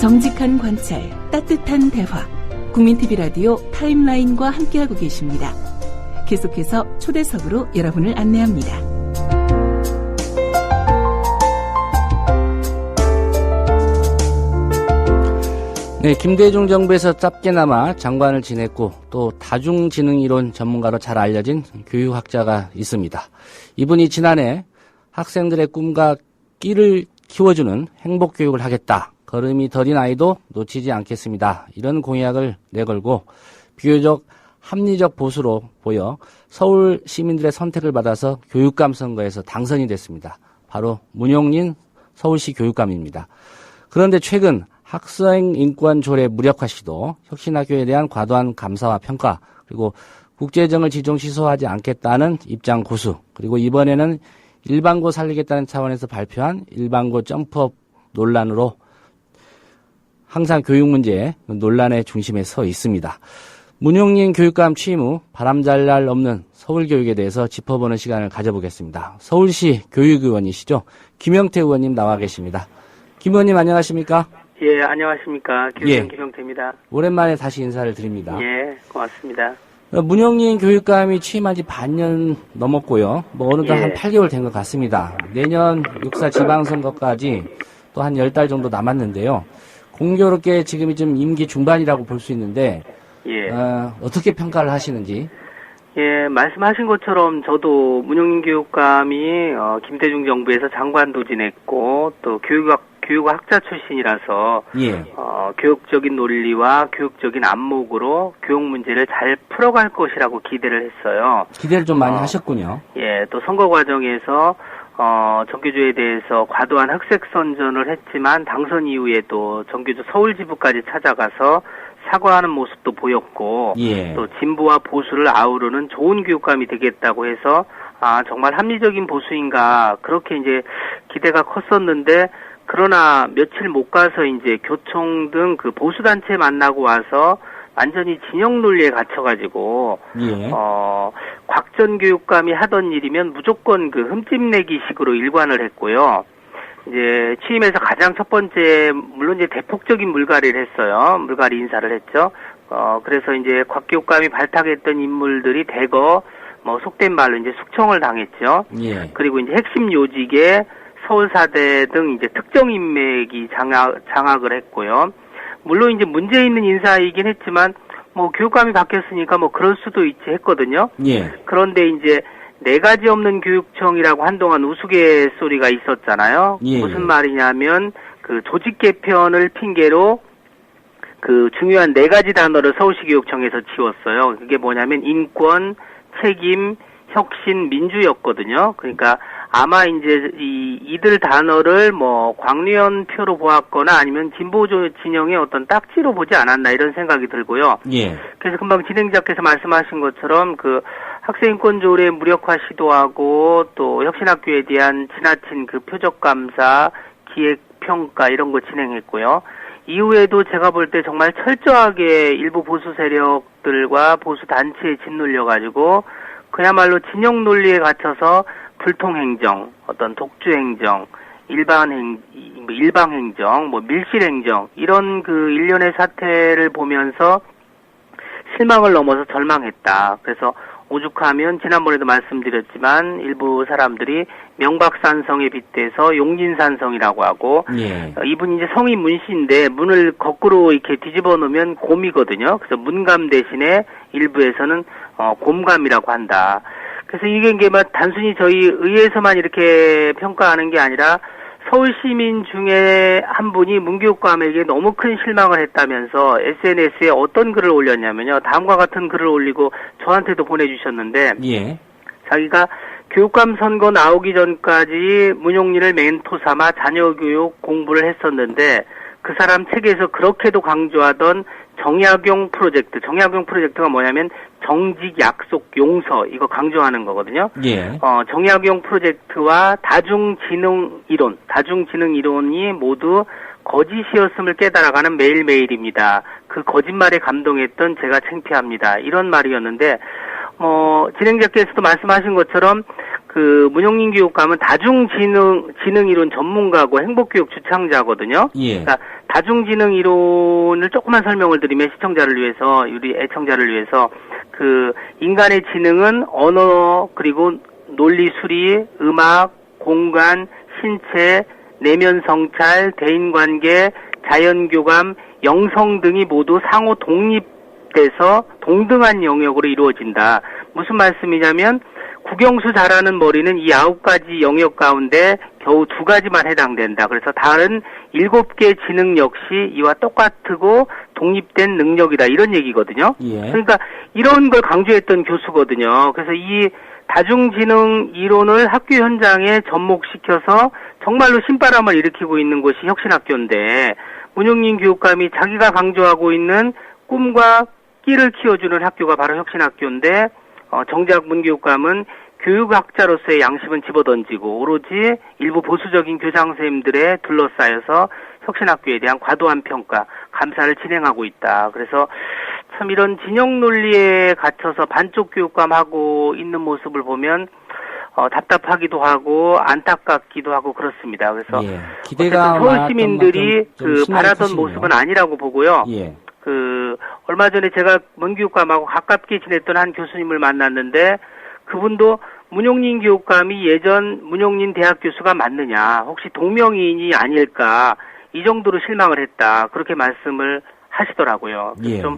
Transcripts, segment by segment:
정직한 관찰, 따뜻한 대화. 국민TV 라디오 타임라인과 함께하고 계십니다. 계속해서 초대석으로 여러분을 안내합니다. 네, 김대중 정부에서 짧게나마 장관을 지냈고 또 다중지능이론 전문가로 잘 알려진 교육학자가 있습니다. 이분이 지난해 학생들의 꿈과 끼를 키워주는 행복교육을 하겠다. 걸음이 더딘 아이도 놓치지 않겠습니다. 이런 공약을 내걸고 비교적 합리적 보수로 보여 서울 시민들의 선택을 받아서 교육감 선거에서 당선이 됐습니다. 바로 문용린 서울시 교육감입니다. 그런데 최근 학생 인권 조례 무력화 시도, 혁신학교에 대한 과도한 감사와 평가, 그리고 국제정을 지정 취소하지 않겠다는 입장 고수, 그리고 이번에는 일반고 살리겠다는 차원에서 발표한 일반고 점프업 논란으로 항상 교육 문제 논란의 중심에 서 있습니다. 문용린 교육감 취임 후 바람잘 날 없는 서울교육에 대해서 짚어보는 시간을 가져보겠습니다. 서울시 교육의원이시죠? 김영태 의원님 나와 계십니다. 김 의원님 안녕하십니까? 예, 안녕하십니까. 교육감 김영태입니다. 오랜만에 다시 인사를 드립니다. 예, 고맙습니다. 문용린 교육감이 취임한 지 반년 넘었고요. 어느덧 한 8개월 된 것 같습니다. 내년 6.4 지방선거까지 또 한 10달 정도 남았는데요. 공교롭게 지금이 좀 임기 중반이라고 볼 수 있는데, 어떻게 평가를 하시는지? 예, 말씀하신 것처럼 저도 문용린 교육감이 김대중 정부에서 장관도 지냈고 또 교육학자 출신이라서 교육적인 논리와 교육적인 안목으로 교육 문제를 잘 풀어갈 것이라고 기대를 했어요. 기대를 좀 많이 하셨군요. 예, 또 선거 과정에서 정교조에 대해서 과도한 흑색 선전을 했지만 당선 이후에도 정교조 서울지부까지 찾아가서 사과하는 모습도 보였고 또 진보와 보수를 아우르는 좋은 교육감이 되겠다고 해서 정말 합리적인 보수인가 그렇게 이제 기대가 컸었는데 그러나 며칠 못 가서 이제 교총 등 그 보수단체 만나고 와서 완전히 진영 논리에 갇혀가지고 곽 전 교육감이 하던 일이면 무조건 그 흠집내기 식으로 일관을 했고요. 이제 취임해서 가장 첫 번째 물론 이제 대폭적인 물갈이를 했어요. 물갈이 인사를 했죠. 그래서 이제 곽 교육감이 발탁했던 인물들이 대거 속된 말로 이제 숙청을 당했죠. 그리고 이제 핵심 요직에 서울사대 등 이제 특정 인맥이 장악을 했고요. 물론 이제 문제 있는 인사이긴 했지만 교육감이 바뀌었으니까 그럴 수도 있지 했거든요. 그런데 이제 4가지 없는 교육청이라고 한동안 우스갯소리가 있었잖아요. 무슨 말이냐면 그 조직 개편을 핑계로 그 중요한 4가지 단어를 서울시 교육청에서 지웠어요. 그게 뭐냐면 인권, 책임, 혁신, 민주였거든요. 그러니까 아마 이제 이들 단어를 광류연 표로 보았거나 아니면 진보 진영의 어떤 딱지로 보지 않았나 이런 생각이 들고요. 그래서 금방 진행자께서 말씀하신 것처럼 그 학생인권 조례 무력화 시도하고 또 혁신학교에 대한 지나친 그 표적 감사, 기획 평가 이런 거 진행했고요. 이후에도 제가 볼 때 정말 철저하게 일부 보수 세력들과 보수 단체에 짓눌려 가지고 그야말로 진영 논리에 갇혀서 불통행정, 어떤 독주행정, 일방행정, 밀실행정 이런 그 일련의 사태를 보면서 실망을 넘어서 절망했다. 그래서 오죽하면 지난번에도 말씀드렸지만 일부 사람들이 명박산성에 빗대서 용진산성이라고 하고 이분이 이제 성이 문씨인데 문을 거꾸로 이렇게 뒤집어 놓으면 곰이거든요. 그래서 문감 대신에 일부에서는 곰감이라고 한다. 그래서 이게 단순히 저희 의회에서만 이렇게 평가하는 게 아니라 서울 시민 중에 한 분이 문교육감에게 너무 큰 실망을 했다면서 SNS에 어떤 글을 올렸냐면요. 다음과 같은 글을 올리고 저한테도 보내주셨는데 자기가 교육감 선거 나오기 전까지 문용린을 멘토 삼아 자녀교육 공부를 했었는데 그 사람 책에서 그렇게도 강조하던 정약용 프로젝트가 뭐냐면 정직, 약속, 용서 이거 강조하는 거거든요. 정약용 프로젝트와 다중지능 이론이 모두 거짓이었음을 깨달아가는 매일매일입니다. 그 거짓말에 감동했던 제가 창피합니다. 이런 말이었는데 진행자께서도 말씀하신 것처럼 그 문용린 교육감은 다중지능 이론 전문가고 행복교육 주창자거든요. 예. 그러니까 다중지능 이론을 조금만 설명을 드리면 시청자를 위해서, 우리 애청자를 위해서 그 인간의 지능은 언어, 그리고 논리 수리, 음악, 공간, 신체, 내면 성찰, 대인관계, 자연교감, 영성 등이 모두 상호 독립돼서 동등한 영역으로 이루어진다. 무슨 말씀이냐면 국영수 잘하는 머리는 이 9가지 영역 가운데 겨우 2가지만 해당된다. 그래서 다른 7개의 지능 역시 이와 똑같고 독립된 능력이다. 이런 얘기거든요. 예. 그러니까 이런 걸 강조했던 교수거든요. 그래서 이 다중지능 이론을 학교 현장에 접목시켜서 정말로 신바람을 일으키고 있는 곳이 혁신학교인데, 문용린 교육감이 자기가 강조하고 있는 꿈과 끼를 키워주는 학교가 바로 혁신학교인데, 정작 문 교육감은 교육학자로서의 양심은 집어던지고 오로지 일부 보수적인 교장 선생님들에 둘러싸여서 혁신학교에 대한 과도한 평가, 감사를 진행하고 있다. 그래서 참 이런 진영 논리에 갇혀서 반쪽 교육감하고 있는 모습을 보면 답답하기도 하고 안타깝기도 하고 그렇습니다. 그래서 예. 기대가 서울 시민들이 그 바라던 크시네요. 모습은 아니라고 보고요. 예. 그 얼마 전에 제가 문 교육감하고 가깝게 지냈던 한 교수님을 만났는데, 그분도 문용린 교육감이 예전 문용린 대학 교수가 맞느냐, 혹시 동명이인이 아닐까, 이 정도로 실망을 했다, 그렇게 말씀을 하시더라고요. 예. 좀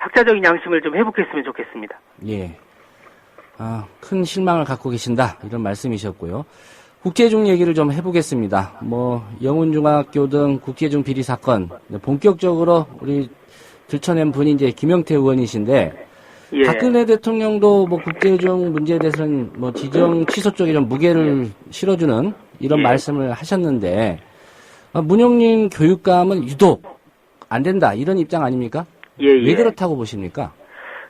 학자적인 양심을 좀 회복했으면 좋겠습니다. 예. 큰 실망을 갖고 계신다, 이런 말씀이셨고요. 국제중 얘기를 좀 해보겠습니다. 영훈중학교 등 국제중 비리 사건, 본격적으로 우리 들춰낸 분이 이제 김영태 의원이신데, 예. 박근혜 대통령도 국제중 문제에 대해서는 지정 취소 쪽에 좀 무게를 실어주는 이런 예. 말씀을 하셨는데, 문용린 교육감은 유독 안 된다, 이런 입장 아닙니까? 예, 예. 왜 그렇다고 보십니까?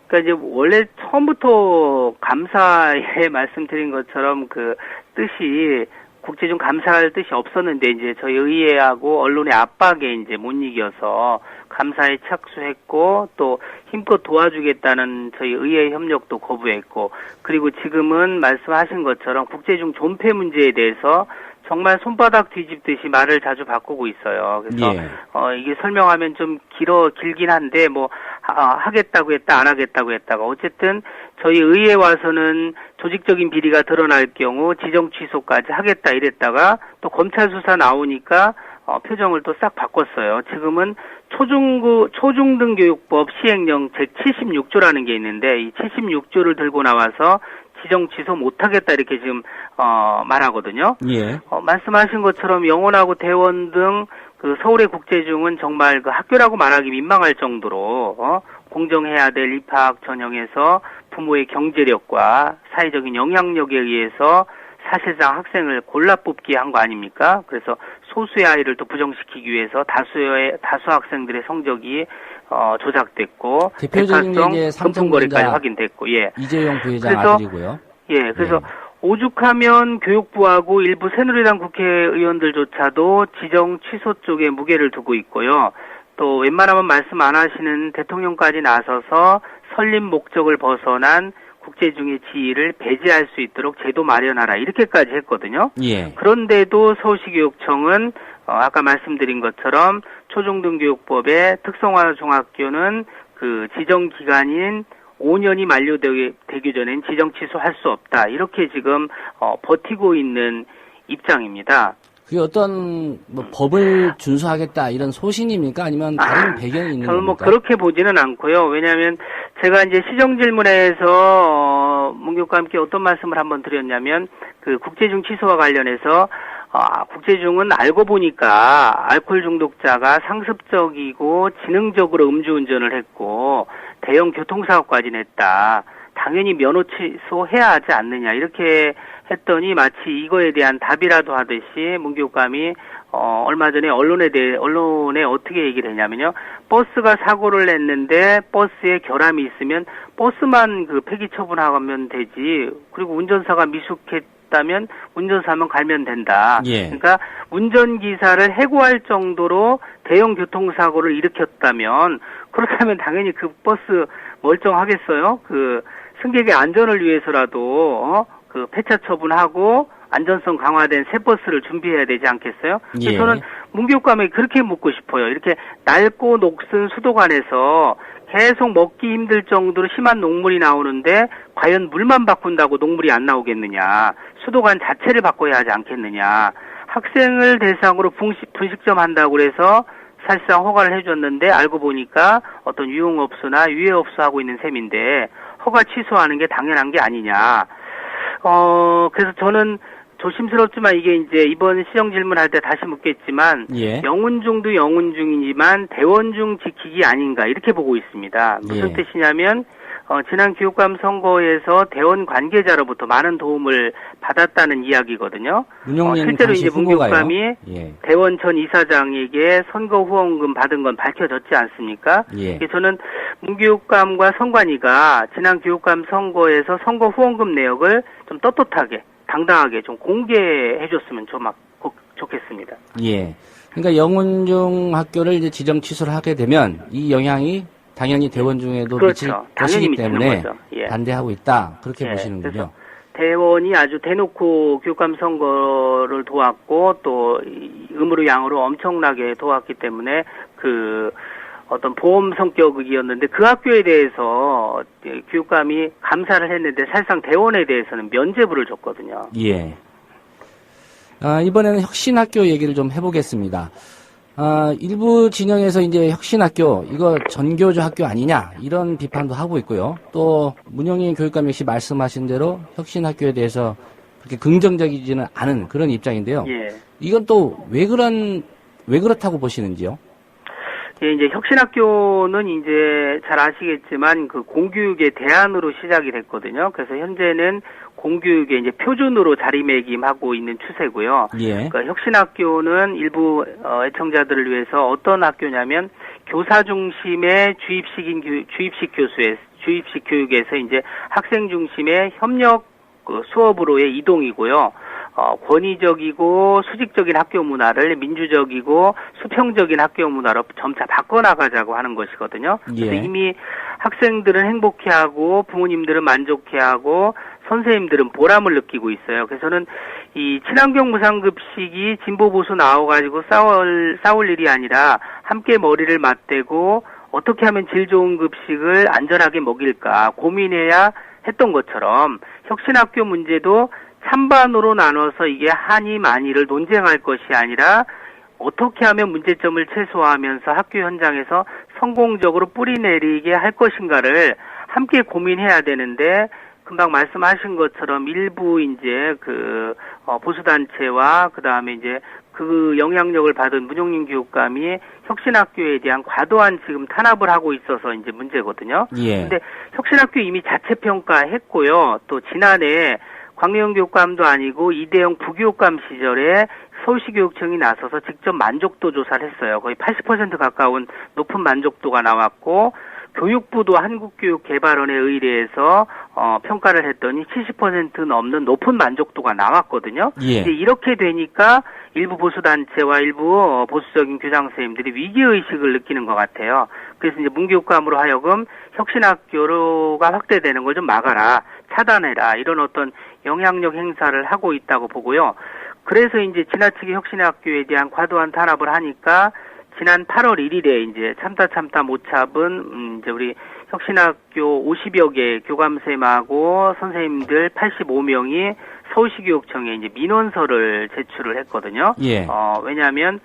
그러니까 이제 원래 처음부터 감사에 말씀드린 것처럼 그 뜻이 국제중 감사할 뜻이 없었는데, 이제 저희 의회하고 언론의 압박에 이제 못 이겨서 감사에 착수했고, 또 힘껏 도와주겠다는 저희 의회 협력도 거부했고, 그리고 지금은 말씀하신 것처럼 국제중 존폐 문제에 대해서 정말 손바닥 뒤집듯이 말을 자주 바꾸고 있어요. 그래서 예. 이게 설명하면 좀 길긴 한데, 하겠다고 했다, 안 하겠다고 했다가, 어쨌든 저희 의회에 와서는 조직적인 비리가 드러날 경우 지정 취소까지 하겠다 이랬다가, 또 검찰 수사 나오니까 표정을 또 싹 바꿨어요. 지금은 초중등교육법 시행령 제76조라는 게 있는데, 이 76조를 들고 나와서 지정 취소 못하겠다, 이렇게 지금 말하거든요. 예. 말씀하신 것처럼 영원하고 대원 등 그 서울의 국제중은 정말 그 학교라고 말하기 민망할 정도로 공정해야 될 입학 전형에서 부모의 경제력과 사회적인 영향력에 의해서 사실상 학생을 골라 뽑기 한 거 아닙니까? 그래서 소수의 아이를 또 부정시키기 위해서 다수 학생들의 성적이 조작됐고, 대표적인 게 금품거래까지 확인됐고, 예. 이재용 부회장 아들이고요. 예, 그래서 오죽하면 교육부하고 일부 새누리당 국회의원들조차도 지정 취소 쪽에 무게를 두고 있고요. 또 웬만하면 말씀 안 하시는 대통령까지 나서서 설립 목적을 벗어난 국제중의 지위를 배제할 수 있도록 제도 마련하라, 이렇게까지 했거든요. 예. 그런데도 서울시교육청은 아까 말씀드린 것처럼 초중등교육법의 특성화 중학교는 그 지정 기간인 5년이 만료되기 전엔 지정 취소할 수 없다, 이렇게 지금 버티고 있는 입장입니다. 그게 어떤 법을 준수하겠다, 이런 소신입니까? 아니면 다른 배경이 있는 저는 겁니까? 그렇게 보지는 않고요. 왜냐하면 제가 이제 시정질문에서 문 교육감께 어떤 말씀을 한번 드렸냐면, 그 국제중 취소와 관련해서 국제중은 알고 보니까 알코올 중독자가 상습적이고 지능적으로 음주운전을 했고 대형 교통사고까지 냈다, 당연히 면허 취소해야 하지 않느냐, 이렇게 했더니 마치 이거에 대한 답이라도 하듯이 문 교육감이 얼마 전에 언론에 어떻게 얘기를 했냐면요, 버스가 사고를 냈는데 버스에 결함이 있으면 버스만 그 폐기 처분하면 되지, 그리고 운전사가 미숙했다면 운전사만 갈면 된다. 예. 그러니까 운전기사를 해고할 정도로 대형 교통사고를 일으켰다면, 그렇다면 당연히 그 버스 멀쩡하겠어요? 그 승객의 안전을 위해서라도 그 폐차 처분하고 안전성 강화된 새 버스를 준비해야 되지 않겠어요? 예. 저는 문교육감에게 그렇게 묻고 싶어요. 이렇게 낡고 녹슨 수도관에서 계속 먹기 힘들 정도로 심한 녹물이 나오는데 과연 물만 바꾼다고 녹물이 안 나오겠느냐. 수도관 자체를 바꿔야 하지 않겠느냐. 학생을 대상으로 분식점 한다고 그래서 사실상 허가를 해줬는데 알고 보니까 어떤 유흥업소나 유해업소 하고 있는 셈인데 허가 취소하는 게 당연한 게 아니냐. 그래서 저는 조심스럽지만 이게 이제 이번 시정 질문할 때 다시 묻겠지만 예. 영운중도 영운중이지만 대원중 지키기 아닌가 이렇게 보고 있습니다. 무슨 예. 뜻이냐면 지난 교육감 선거에서 대원 관계자로부터 많은 도움을 받았다는 이야기거든요. 실제로 이제 문교육감이 예. 대원 전 이사장에게 선거 후원금 받은 건 밝혀졌지 않습니까? 예. 그래서 저는 문교육감과 선관위가 지난 교육감 선거에서 선거 후원금 내역을 좀 떳떳하게 당당하게 좀 공개해줬으면 좋겠습니다. 예. 그러니까 영운중 학교를 이제 지정 취소를 하게 되면 이 영향이 당연히 대원중에도 그렇죠. 미칠 당연히 것이기 때문에 거죠. 예. 반대하고 있다. 그렇게 예. 보시는군요. 그래서 대원이 아주 대놓고 교육감 선거를 도왔고 또 음으로 양으로 엄청나게 도왔기 때문에 그 어떤 보험 성격이었는데 그 학교에 대해서 교육감이 감사를 했는데 사실상 대원에 대해서는 면죄부를 줬거든요. 예. 이번에는 혁신학교 얘기를 좀 해보겠습니다. 일부 진영에서 이제 혁신학교, 이거 전교조 학교 아니냐, 이런 비판도 하고 있고요. 또, 문영인 교육감 역시 말씀하신 대로 혁신학교에 대해서 그렇게 긍정적이지는 않은 그런 입장인데요. 예. 이건 또 왜 그렇다고 보시는지요? 예, 이제 혁신학교는 이제 잘 아시겠지만 그 공교육의 대안으로 시작이 됐거든요. 그래서 현재는 공교육의 이제 표준으로 자리매김하고 있는 추세고요. 예. 그러니까 혁신학교는 일부 애청자들을 위해서 어떤 학교냐면 교사 중심의 주입식 교육에서 이제 학생 중심의 협력 수업으로의 이동이고요. 권위적이고 수직적인 학교 문화를 민주적이고 수평적인 학교 문화로 점차 바꿔나가자고 하는 것이거든요. 예. 그래서 이미 학생들은 행복해하고 부모님들은 만족해하고 선생님들은 보람을 느끼고 있어요. 그래서 저는 이 친환경 무상급식이 진보 보수 나와가지고 싸울 일이 아니라 함께 머리를 맞대고 어떻게 하면 질 좋은 급식을 안전하게 먹일까 고민해야 했던 것처럼 혁신학교 문제도 찬반으로 나눠서 이게 한이 많이를 논쟁할 것이 아니라 어떻게 하면 문제점을 최소화하면서 학교 현장에서 성공적으로 뿌리내리게 할 것인가를 함께 고민해야 되는데 금방 말씀하신 것처럼 일부 이제 보수단체와 그 다음에 이제 그 영향력을 받은 문용인 교육감이 혁신학교에 대한 과도한 지금 탄압을 하고 있어서 이제 문제거든요. 예. 근데 혁신학교 이미 자체 평가했고요. 또 지난해 광명 교육감도 아니고 이대영 부교육감 시절에 서울시 교육청이 나서서 직접 만족도 조사를 했어요. 거의 80% 가까운 높은 만족도가 나왔고 교육부도 한국교육개발원에 의뢰해서 평가를 했더니 70% 넘는 높은 만족도가 나왔거든요. 예. 이제 이렇게 되니까 일부 보수단체와 일부 보수적인 교장 선생님들이 위기의식을 느끼는 것 같아요. 그래서 이제 문교육감으로 하여금 혁신학교가 확대되는 걸 좀 막아라, 차단해라, 이런 어떤 영향력 행사를 하고 있다고 보고요. 그래서 이제 지나치게 혁신학교에 대한 과도한 탄압을 하니까 지난 8월 1일에 이제 참다 못 참은 이제 우리 혁신학교 50여 개 교감쌤하고 선생님들 85명이 서울시 교육청에 이제 민원서를 제출을 했거든요. 예. 왜냐하면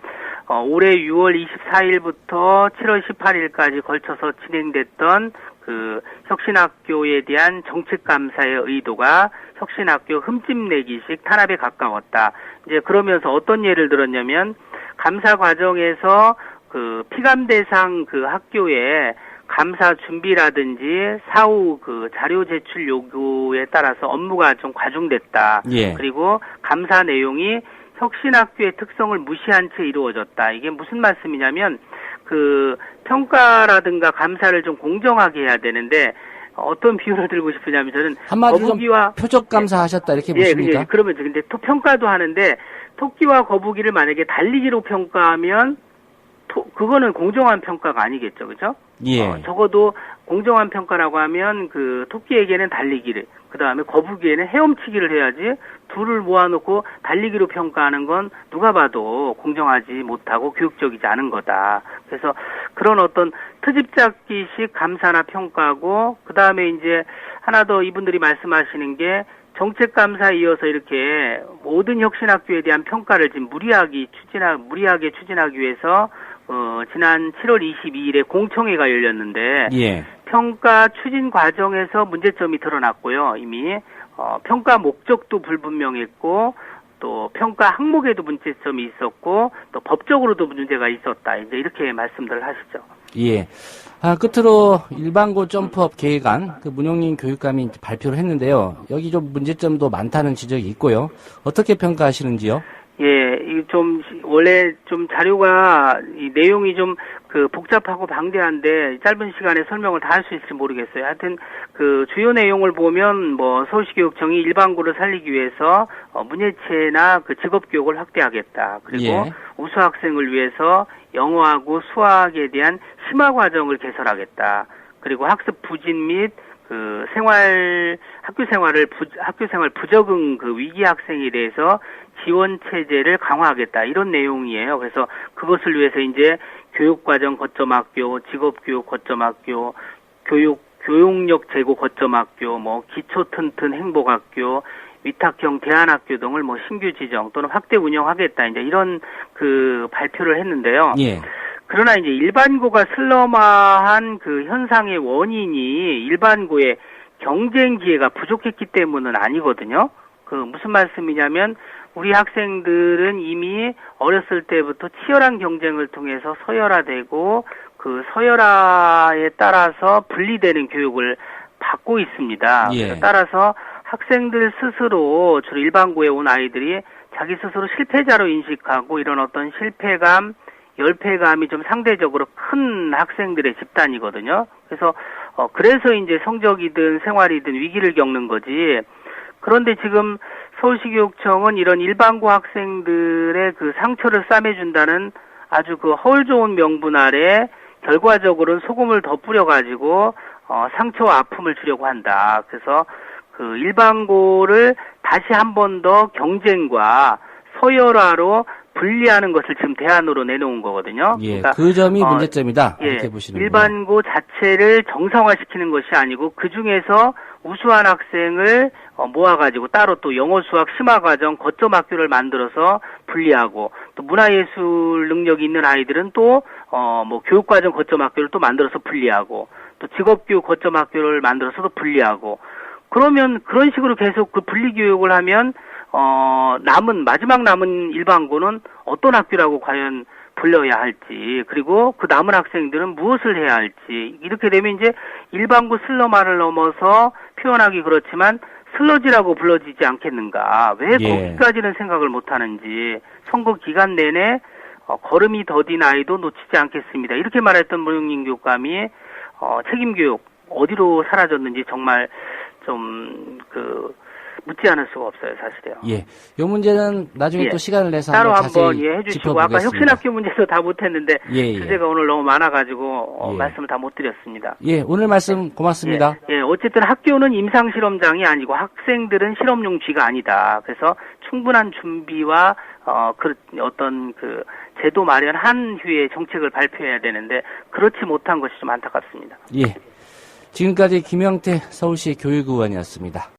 올해 6월 24일부터 7월 18일까지 걸쳐서 진행됐던 그 혁신학교에 대한 정책감사의 의도가 혁신학교 흠집내기식 탄압에 가까웠다. 이제 그러면서 어떤 예를 들었냐면 감사 과정에서 그 피감 대상 그 학교에 감사 준비라든지 사후 그 자료 제출 요구에 따라서 업무가 좀 과중됐다. 예. 그리고 감사 내용이 혁신학교의 특성을 무시한 채 이루어졌다. 이게 무슨 말씀이냐면 그 평가라든가 감사를 좀 공정하게 해야 되는데 어떤 비유를 들고 싶으냐면 저는 한마디로 거북이와 표적 감사하셨다 이렇게 예, 보십니까? 그러면 근데 평가도 하는데 토끼와 거북이를 만약에 달리기로 평가하면 그거는 공정한 평가가 아니겠죠, 그죠? 예. 적어도 공정한 평가라고 하면 그 토끼에게는 달리기를, 그다음에 거북이에는 헤엄치기를 해야지 둘을 모아놓고 달리기로 평가하는 건 누가 봐도 공정하지 못하고 교육적이지 않은 거다. 그래서 그런 어떤 트집잡기식 감사나 평가고 그다음에 이제 하나 더 이분들이 말씀하시는 게 정책 감사에 이어서 이렇게 모든 혁신학교에 대한 평가를 지금 무리하게 추진하기 위해서 지난 7월 22일에 공청회가 열렸는데 예. 평가 추진 과정에서 문제점이 드러났고요. 이미 평가 목적도 불분명했고 또 평가 항목에도 문제점이 있었고 또 법적으로도 문제가 있었다. 이제 이렇게 말씀들 하시죠. 예. 끝으로 일반고 점프업 계획안 그 문용린 교육감이 발표를 했는데요. 여기 좀 문제점도 많다는 지적이 있고요. 어떻게 평가하시는지요? 예, 원래 자료가, 이 내용이 복잡하고 방대한데, 짧은 시간에 설명을 다 할 수 있을지 모르겠어요. 하여튼, 주요 내용을 보면, 서울시교육청이 일반고를 살리기 위해서, 문예체나 직업교육을 확대하겠다. 그리고, 예. 우수 학생을 위해서 영어하고 수학에 대한 심화 과정을 개설하겠다. 그리고 학습 부진 및, 학교 생활 부적응 위기 학생에 대해서 지원 체제를 강화하겠다. 이런 내용이에요. 그래서 그것을 위해서 이제 교육과정 거점학교, 직업교육 거점학교, 교육력 제고 거점학교, 기초 튼튼 행복학교, 위탁형 대안학교 등을 신규 지정 또는 확대 운영하겠다. 이제 이런 발표를 했는데요. 예. 그러나 이제 일반고가 슬럼화한 현상의 원인이 일반고의 경쟁 기회가 부족했기 때문은 아니거든요. 무슨 말씀이냐면 우리 학생들은 이미 어렸을 때부터 치열한 경쟁을 통해서 서열화되고 서열화에 따라서 분리되는 교육을 받고 있습니다. 예. 따라서 학생들 스스로 주로 일반고에 온 아이들이 자기 스스로 실패자로 인식하고 이런 어떤 실패감, 열패감이 좀 상대적으로 큰 학생들의 집단이거든요. 그래서 이제 성적이든 생활이든 위기를 겪는 거지. 그런데 지금 서울시교육청은 이런 일반고 학생들의 상처를 싸매준다는 아주 허울 좋은 명분 아래 결과적으로는 소금을 더 뿌려가지고, 상처와 아픔을 주려고 한다. 그래서 일반고를 다시 한 번 더 경쟁과 서열화로 분리하는 것을 지금 대안으로 내놓은 거거든요. 예, 그러니까, 그 점이 문제점이다. 이렇게 보시는 일반고 자체를 정상화시키는 것이 아니고 그 중에서 우수한 학생을 모아가지고 따로 또 영어, 수학, 심화과정, 거점학교를 만들어서 분리하고 또 문화예술 능력이 있는 아이들은 또 교육과정 거점학교를 또 만들어서 분리하고 또 직업교육 거점학교를 만들어서도 분리하고 그러면 그런 식으로 계속 분리교육을 하면 마지막 남은 일반고는 어떤 학교라고 과연 불려야 할지, 그리고 그 남은 학생들은 무엇을 해야 할지, 이렇게 되면 이제 일반고 슬럼화를 넘어서 표현하기 그렇지만 슬러지라고 불러지지 않겠는가. 왜 거기까지는 생각을 못 하는지, 선거 기간 내내 걸음이 더딘 아이도 놓치지 않겠습니다. 이렇게 말했던 문용린 교육감이 책임교육 어디로 사라졌는지 정말 묻지 않을 수가 없어요, 사실요. 예. 요 문제는 나중에 또 시간을 내서 따로 한번 해주시고, 아까 혁신학교 문제도 다 못했는데, 주제가 오늘 너무 많아가지고, 말씀을 다 못 드렸습니다. 예, 오늘 말씀 고맙습니다. 예, 어쨌든 학교는 임상실험장이 아니고 학생들은 실험용 쥐가 아니다. 그래서 충분한 준비와, 제도 마련한 후에 정책을 발표해야 되는데, 그렇지 못한 것이 좀 안타깝습니다. 예. 지금까지 김영태 서울시 교육의원이었습니다.